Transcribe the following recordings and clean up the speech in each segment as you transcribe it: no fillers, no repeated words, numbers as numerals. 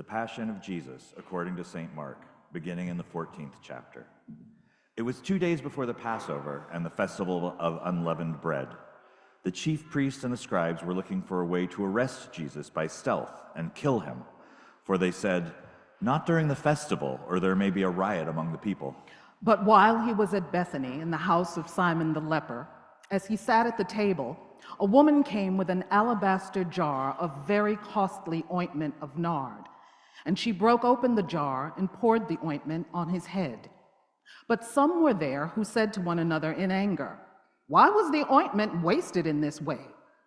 The Passion of Jesus, according to St. Mark, beginning in the 14th chapter. It was 2 days before the Passover and the festival of unleavened bread. The chief priests and the scribes were looking for a way to arrest Jesus by stealth and kill him, for they said, "Not during the festival, or there may be a riot among the people." But while he was at Bethany in the house of Simon the leper, as he sat at the table, a woman came with an alabaster jar of very costly ointment of nard, and she broke open the jar and poured the ointment on his head. But some were there who said to one another in anger, "Why was the ointment wasted in this way?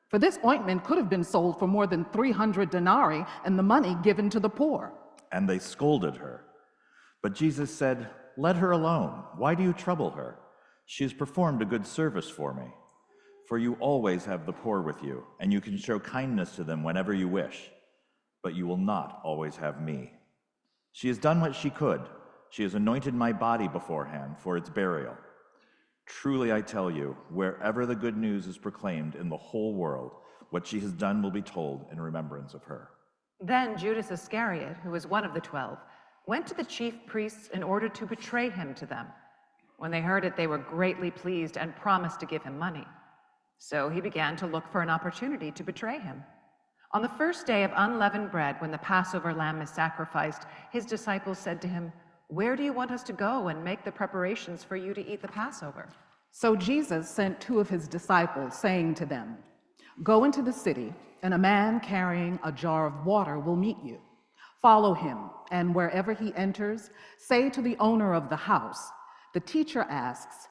For this ointment could have been sold for more than 300 denarii and the money given to the poor." And they scolded her. But Jesus said, "Let her alone. Why do you trouble her? She has performed a good service for me. For you always have the poor with you, and you can show kindness to them whenever you wish. But you will not always have me. She has done what she could. She has anointed my body beforehand for its burial. Truly I tell you, wherever the good news is proclaimed in the whole world, what she has done will be told in remembrance of her." Then Judas Iscariot, who was one of the 12, went to the chief priests in order to betray him to them. When they heard it, they were greatly pleased and promised to give him money. So he began to look for an opportunity to betray him. On the first day of unleavened bread, when the Passover lamb is sacrificed, his disciples said to him, "Where do you want us to go and make the preparations for you to eat the Passover?" So Jesus sent 2 of his disciples, saying to them, "Go into the city, and a man carrying a jar of water will meet you. Follow him, and wherever he enters, say to the owner of the house, 'The teacher asks,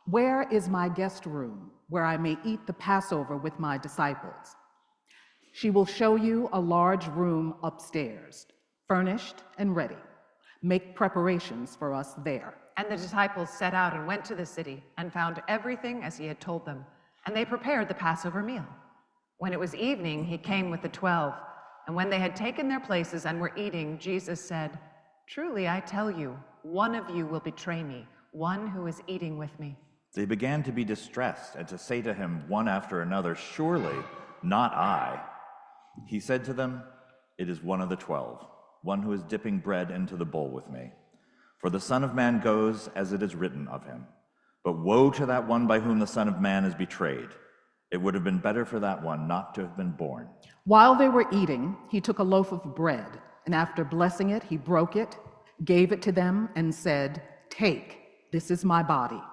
where is my guest room, where I may eat the Passover with my disciples?' She will show you a large room upstairs, furnished and ready. Make preparations for us there." And the disciples set out and went to the city and found everything as he had told them, and they prepared the Passover meal. When it was evening, he came with the 12, and when they had taken their places and were eating, Jesus said, "Truly I tell you, one of you will betray me, one who is eating with me." They began to be distressed and to say to him one after another, "Surely not I." He said to them, "It is one of the 12, one who is dipping bread into the bowl with me. For the Son of Man goes as it is written of him. But woe to that one by whom the Son of Man is betrayed. It would have been better for that one not to have been born." While they were eating, he took a loaf of bread, and after blessing it, he broke it, gave it to them, and said, "Take, this is my body."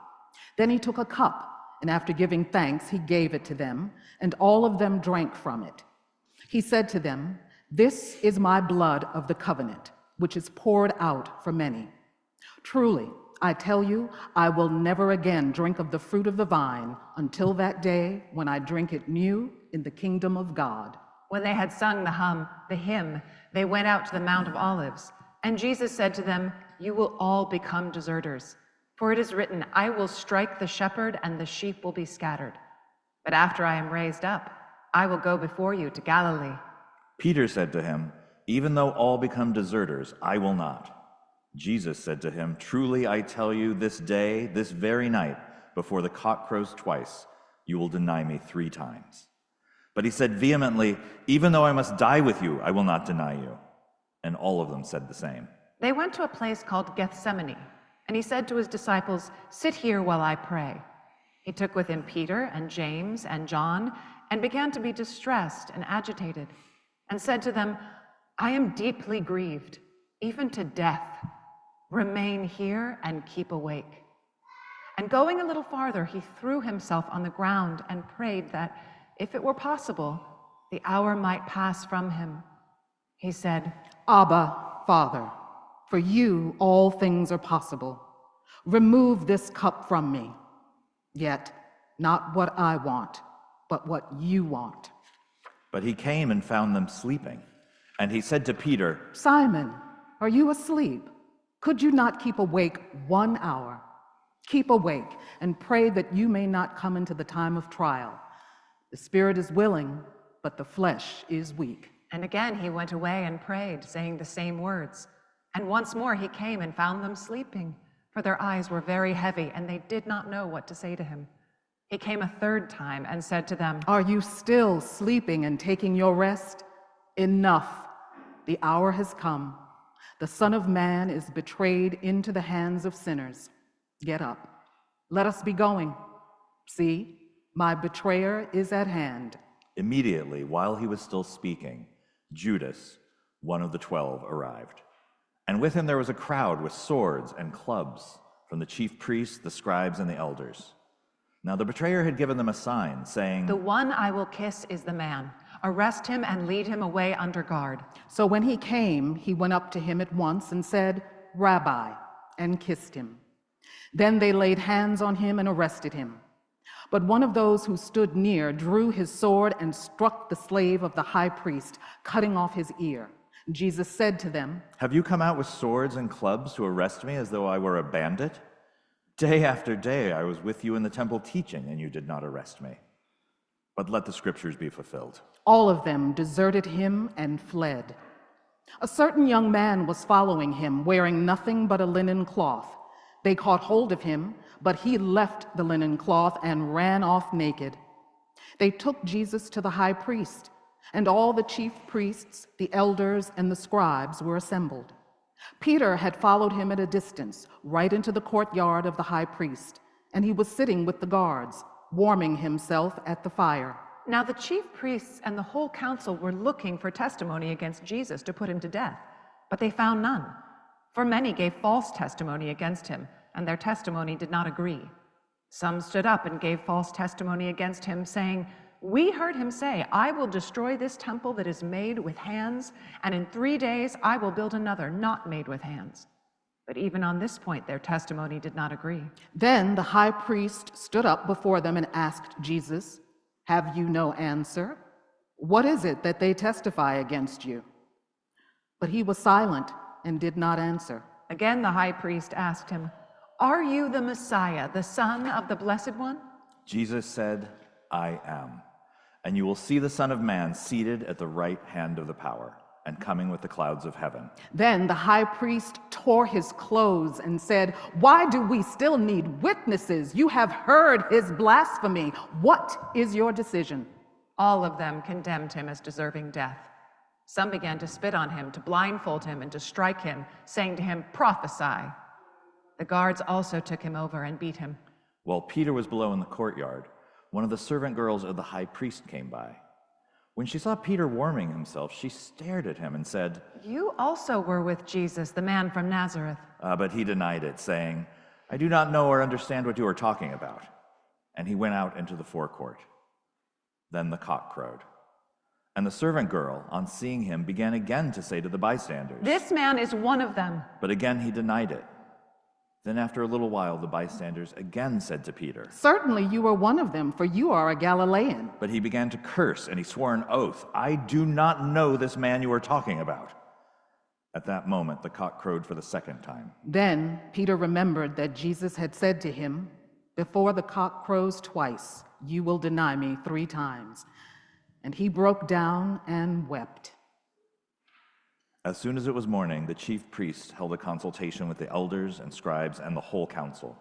Then he took a cup, and after giving thanks, he gave it to them, and all of them drank from it. He said to them, "This is my blood of the covenant, which is poured out for many. Truly, I tell you, I will never again drink of the fruit of the vine until that day when I drink it new in the kingdom of God." When they had sung the hymn, they went out to the Mount of Olives. And Jesus said to them, "You will all become deserters. For it is written, 'I will strike the shepherd, and the sheep will be scattered.' But after I am raised up, I will go before you to Galilee." Peter said to him, "Even though all become deserters, I will not." Jesus said to him, "Truly I tell you, this day, this very night, before the cock crows twice, you will deny me 3 times." But he said vehemently, "Even though I must die with you, I will not deny you." And all of them said the same. They went to a place called Gethsemane, and he said to his disciples, "Sit here while I pray." He took with him Peter and James and John and began to be distressed and agitated, and said to them, "I am deeply grieved, even to death. Remain here and keep awake." And going a little farther, he threw himself on the ground and prayed that, if it were possible, the hour might pass from him. He said, "Abba, Father, for you all things are possible. Remove this cup from me. Yet not what I want, but what you want." But he came and found them sleeping. And he said to Peter, "Simon, are you asleep? Could you not keep awake 1 hour? Keep awake and pray that you may not come into the time of trial. The spirit is willing, but the flesh is weak." And again he went away and prayed, saying the same words. And once more he came and found them sleeping, for their eyes were very heavy, and they did not know what to say to him. He came a 3rd time and said to them, "Are you still sleeping and taking your rest? Enough. the hour has come. The Son of Man is betrayed into the hands of sinners. Get up. Let us be going. See, my betrayer is at hand." Immediately, while he was still speaking, Judas, one of the 12, arrived. And with him there was a crowd with swords and clubs from the chief priests, the scribes, and the elders. Now the betrayer had given them a sign, saying, "The one I will kiss is the man. Arrest him and lead him away under guard." So when he came, he went up to him at once and said, "Rabbi," and kissed him. Then they laid hands on him and arrested him. But one of those who stood near drew his sword and struck the slave of the high priest, cutting off his ear. Jesus said to them, "Have you come out with swords and clubs to arrest me as though I were a bandit? Day after day I was with you in the temple teaching, and you did not arrest me. But let the scriptures be fulfilled." All of them deserted him and fled. A certain young man was following him, wearing nothing but a linen cloth. They caught hold of him, but he left the linen cloth and ran off naked. They took Jesus to the high priest, and all the chief priests, the elders, and the scribes were assembled. Peter had followed him at a distance, right into the courtyard of the high priest, and he was sitting with the guards, warming himself at the fire. Now the chief priests and the whole council were looking for testimony against Jesus to put him to death, but they found none. For many gave false testimony against him, and their testimony did not agree. Some stood up and gave false testimony against him, saying, "We heard him say, 'I will destroy this temple that is made with hands, and in 3 days I will build another not made with hands.' But even on this point their testimony did not agree." Then the high priest stood up before them and asked Jesus, "Have you no answer? What is it that they testify against you?" But he was silent and did not answer. Again the high priest asked him, "Are you the Messiah, the Son of the Blessed One?" Jesus said, "I am. And you will see the Son of Man seated at the right hand of the power, and coming with the clouds of heaven." Then the high priest tore his clothes and said, "Why do we still need witnesses? You have heard his blasphemy. What is your decision?" All of them condemned him as deserving death. Some began to spit on him, to blindfold him, and to strike him, saying to him, "Prophesy." The guards also took him over and beat him. While Peter was below in the courtyard, one of the servant girls of the high priest came by. When she saw Peter warming himself, she stared at him and said, "You also were with Jesus, the man from Nazareth." But he denied it, saying, "I do not know or understand what you are talking about." And he went out into the forecourt. Then the cock crowed. And the servant girl, on seeing him, began again to say to the bystanders, "This man is one of them." But again he denied it. Then after a little while, the bystanders again said to Peter, "Certainly you are one of them, for you are a Galilean." But he began to curse, and he swore an oath, "I do not know this man you are talking about." At that moment, the cock crowed for the second time. Then Peter remembered that Jesus had said to him, "Before the cock crows twice, you will deny me 3 times." And he broke down and wept. As soon as it was morning, the chief priests held a consultation with the elders and scribes and the whole council.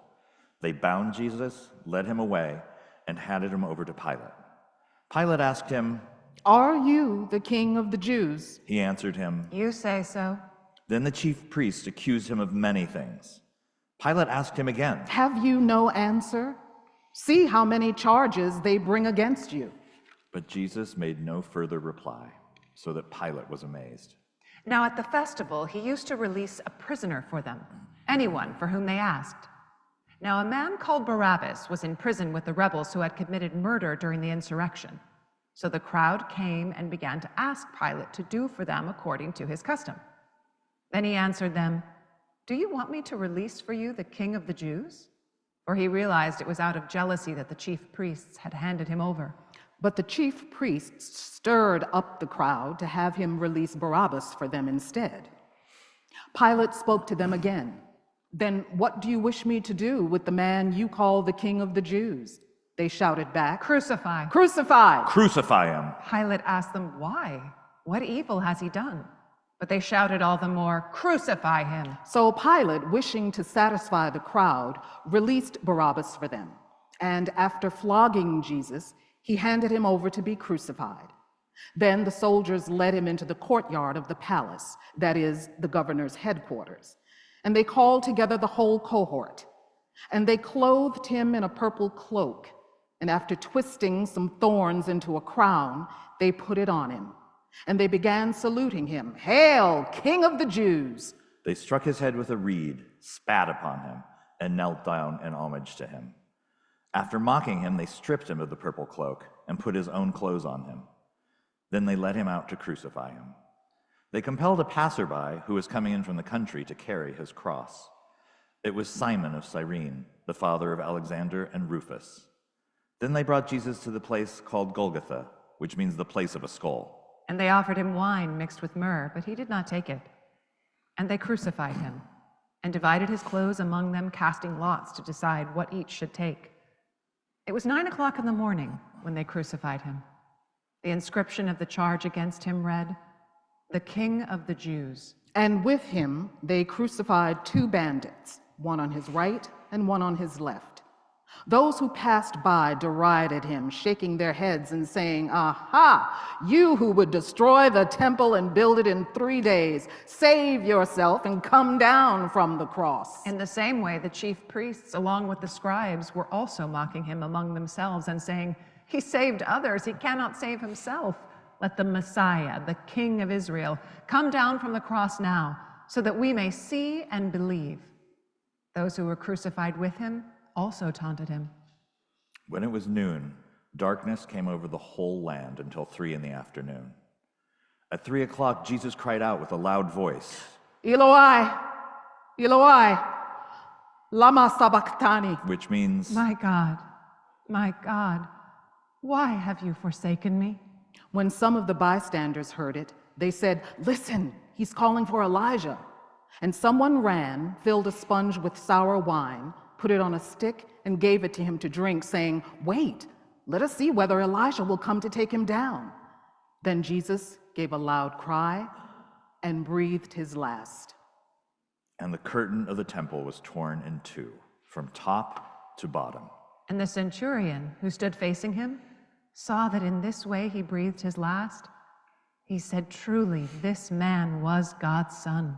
They bound Jesus, led him away, and handed him over to Pilate. Pilate asked him, "Are you the king of the Jews?" He answered him. "You say so." Then the chief priests accused him of many things. Pilate asked him again, "Have you no answer? See how many charges they bring against you." But Jesus made no further reply, so that Pilate was amazed. Now at the festival, he used to release a prisoner for them, anyone for whom they asked. Now a man called Barabbas was in prison with the rebels who had committed murder during the insurrection. So the crowd came and began to ask Pilate to do for them according to his custom. Then he answered them, "Do you want me to release for you the king of the Jews?" For he realized it was out of jealousy that the chief priests had handed him over. But the chief priests stirred up the crowd to have him release Barabbas for them instead. Pilate spoke to them again. "Then what do you wish me to do with the man you call the king of the Jews?" They shouted back, "Crucify." "Crucify!" Crucify him! Pilate asked them, "Why? What evil has he done?" But they shouted all the more, "Crucify him." So Pilate, wishing to satisfy the crowd, released Barabbas for them. And after flogging Jesus, he handed him over to be crucified. Then the soldiers led him into the courtyard of the palace, that is, the governor's headquarters, and they called together the whole cohort. And they clothed him in a purple cloak, and after twisting some thorns into a crown, they put it on him. And they began saluting him, "Hail, King of the Jews!" They struck his head with a reed, spat upon him, and knelt down in homage to him. After mocking him, they stripped him of the purple cloak and put his own clothes on him. Then they led him out to crucify him. They compelled a passerby who was coming in from the country to carry his cross. It was Simon of Cyrene, the father of Alexander and Rufus. Then they brought Jesus to the place called Golgotha, which means the place of a skull. And they offered him wine mixed with myrrh, but he did not take it. And they crucified him and divided his clothes among them, casting lots to decide what each should take. It was 9 o'clock in the morning when they crucified him. The inscription of the charge against him read, "The King of the Jews." And with him they crucified 2 bandits, one on his right and one on his left. Those who passed by derided him, shaking their heads and saying, "Aha, you who would destroy the temple and build it in 3 days, save yourself and come down from the cross." In the same way, the chief priests, along with the scribes, were also mocking him among themselves and saying, "He saved others, he cannot save himself. Let the Messiah, the King of Israel, come down from the cross now, so that we may see and believe." Those who were crucified with him also taunted him. When it was noon, darkness came over the whole land until 3 in the afternoon. At 3 o'clock, Jesus cried out with a loud voice, "Eloi, Eloi, lama sabachthani," which means, My God, why have you forsaken me?" When some of the bystanders heard it, they said, "Listen, he's calling for Elijah." And someone ran, filled a sponge with sour wine, put it on a stick, and gave it to him to drink, saying, "Wait, let us see whether Elijah will come to take him down." Then Jesus gave a loud cry and breathed his last. and the curtain of the temple was torn in 2, from top to bottom. And the centurion who stood facing him saw that in this way he breathed his last. He said, "Truly, this man was God's son."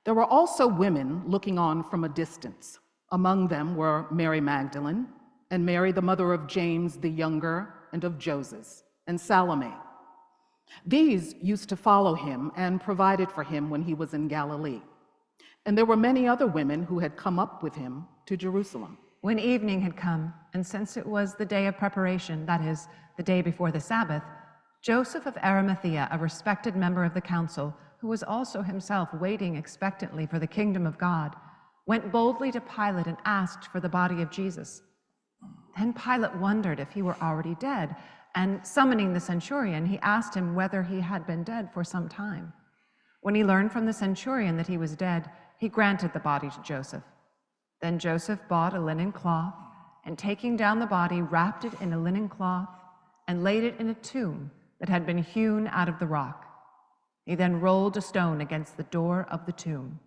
There were also women looking on from a distance. Among them were Mary Magdalene, and Mary, the mother of James the younger, and of Joses, and Salome. These used to follow him and provided for him when he was in Galilee. And there were many other women who had come up with him to Jerusalem. When evening had come, and since it was the day of preparation, that is, the day before the Sabbath, Joseph of Arimathea, a respected member of the council, who was also himself waiting expectantly for the kingdom of God, went boldly to Pilate and asked for the body of Jesus. Then Pilate wondered if he were already dead, and summoning the centurion, he asked him whether he had been dead for some time. When he learned from the centurion that he was dead, he granted the body to Joseph. Then Joseph bought a linen cloth, and taking down the body, wrapped it in a linen cloth, and laid it in a tomb that had been hewn out of the rock. He then rolled a stone against the door of the tomb.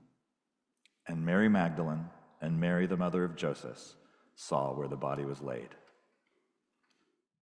And Mary Magdalene and Mary, the mother of Joseph, saw where the body was laid.